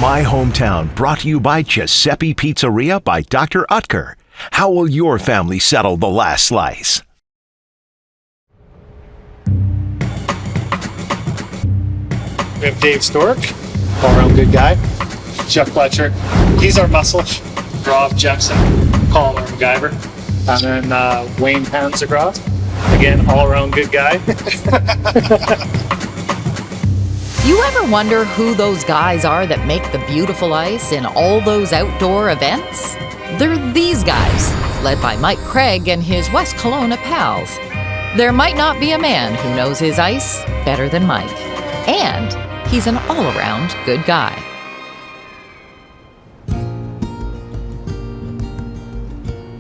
My Hometown, brought to you by Giuseppe Pizzeria by Dr. Utker. How will your family settle the last slice? We have Dave Stork, all-around good guy. Jeff Fletcher, he's our muscle. Rob Jepson, call him our MacGyver. And then Wayne Panzergroth, again, all-around good guy. You ever wonder who those guys are that make the beautiful ice in all those outdoor events? They're these guys, led by Mike Craig and his West Kelowna pals. There might not be a man who knows his ice better than Mike. And he's an all-around good guy.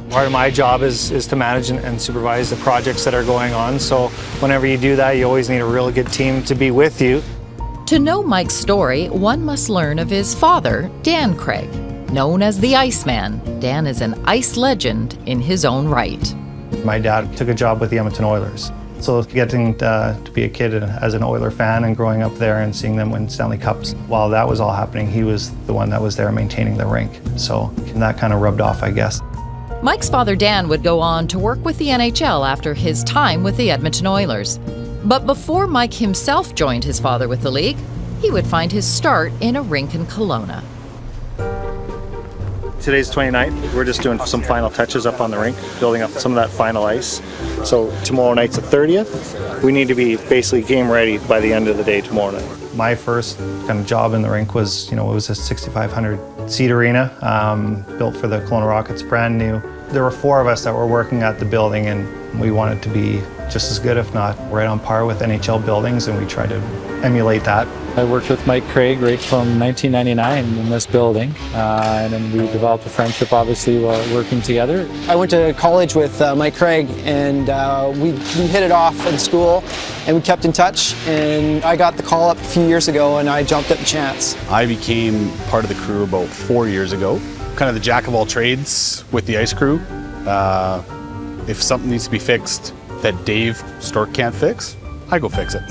Part of my job is to manage and supervise the projects that are going on. So whenever you do that, you always need a really good team to be with you. To know Mike's story, one must learn of his father, Dan Craig. Known as the Iceman, Dan is an ice legend in his own right. My dad took a job with the Edmonton Oilers. So getting to be a kid as an Oiler fan and growing up there and seeing them win Stanley Cups, while that was all happening, he was the one that was there maintaining the rink. So that kind of rubbed off, I guess. Mike's father, Dan, would go on to work with the NHL after his time with the Edmonton Oilers. But before Mike himself joined his father with the league, he would find his start in a rink in Kelowna. Today's 29th. We're just doing some final touches up on the rink, building up some of that final ice. So tomorrow night's the 30th. We need to be basically game ready by the end of the day tomorrow night. My first kind of job in the rink was, it was a 6,500 seat arena built for the Kelowna Rockets, brand new. There were 4 of us that were working at the building, and we wanted to be just as good, if not right on par with NHL buildings, and we tried to emulate that. I worked with Mike Craig right from 1999 in this building, and then we developed a friendship, obviously, while working together. I went to college with Mike Craig, and we hit it off in school, and we kept in touch, and I got the call up a few years ago, and I jumped at the chance. I became part of the crew about 4 years ago, kind of the jack of all trades with the ice crew. If something needs to be fixed that Dave Stork can't fix, I go fix it.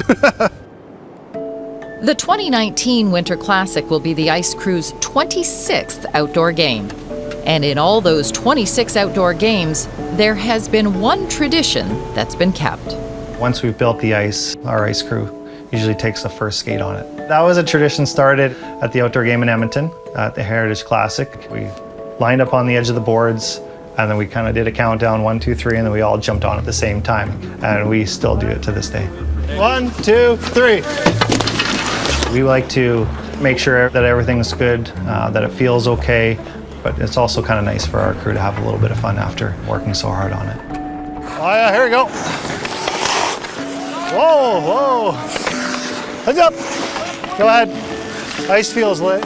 The 2019 Winter Classic will be the Ice Crew's 26th outdoor game. And in all those 26 outdoor games, there has been one tradition that's been kept. Once we've built the ice, our ice crew usually takes the first skate on it. That was a tradition started at the outdoor game in Edmonton, at the Heritage Classic. We lined up on the edge of the boards, and then we kind of did a countdown, 1, 2, 3, and then we all jumped on at the same time. And we still do it to this day. 1, 2, 3. We like to make sure that everything's good, that it feels okay, but it's also kind of nice for our crew to have a little bit of fun after working so hard on it. Oh yeah, here we go. Whoa, whoa. Heads up. Go ahead. Ice feels good,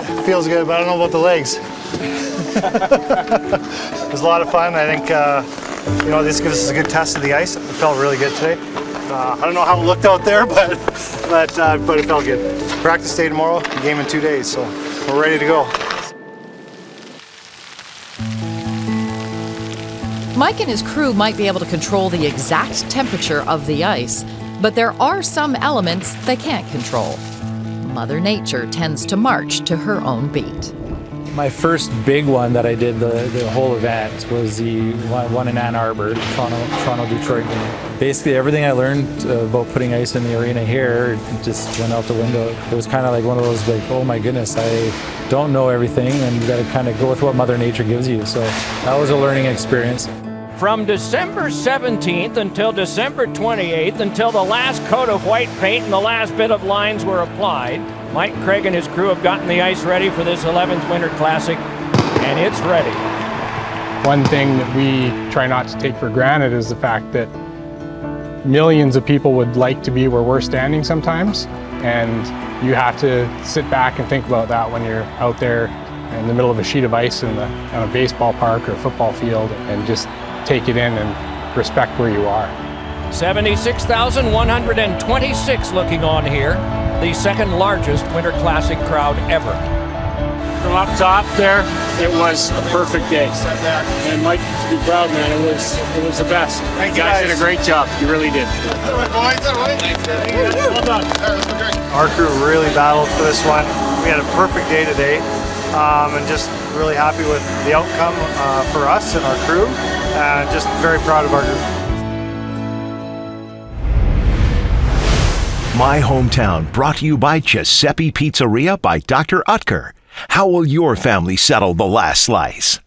but I don't know about the legs. It was a lot of fun. I think this gives us a good test of the ice. It felt really good today. I don't know how it looked out there, but it felt good. Practice day tomorrow, game in 2 days, so we're ready to go. Mike and his crew might be able to control the exact temperature of the ice, but there are some elements they can't control. Mother Nature tends to march to her own beat. My first big one that I did the whole event was the one in Ann Arbor, Toronto-Detroit game. Basically everything I learned about putting ice in the arena here just went out the window. It was kind of like one of those oh my goodness, I don't know everything, and you got to kind of go with what Mother Nature gives you. So that was a learning experience. From December 17th until December 28th, until the last coat of white paint and the last bit of lines were applied, Mike Craig and his crew have gotten the ice ready for this 11th Winter Classic, and it's ready. One thing that we try not to take for granted is the fact that millions of people would like to be where we're standing sometimes, and you have to sit back and think about that when you're out there in the middle of a sheet of ice on a baseball park or a football field, and just take it in and respect where you are. 76,126 looking on here, the second largest Winter Classic crowd ever. From up top there, it was a perfect day. And Mike, to be proud, man, it was the best. You guys did a great job. You really did. Well done. Our crew really battled for this one. We We had a perfect day today, and just really happy with the outcome for us and our crew, and just very proud of our group. My Hometown, brought to you by Giuseppe Pizzeria by Dr. Utker. How will your family settle the last slice?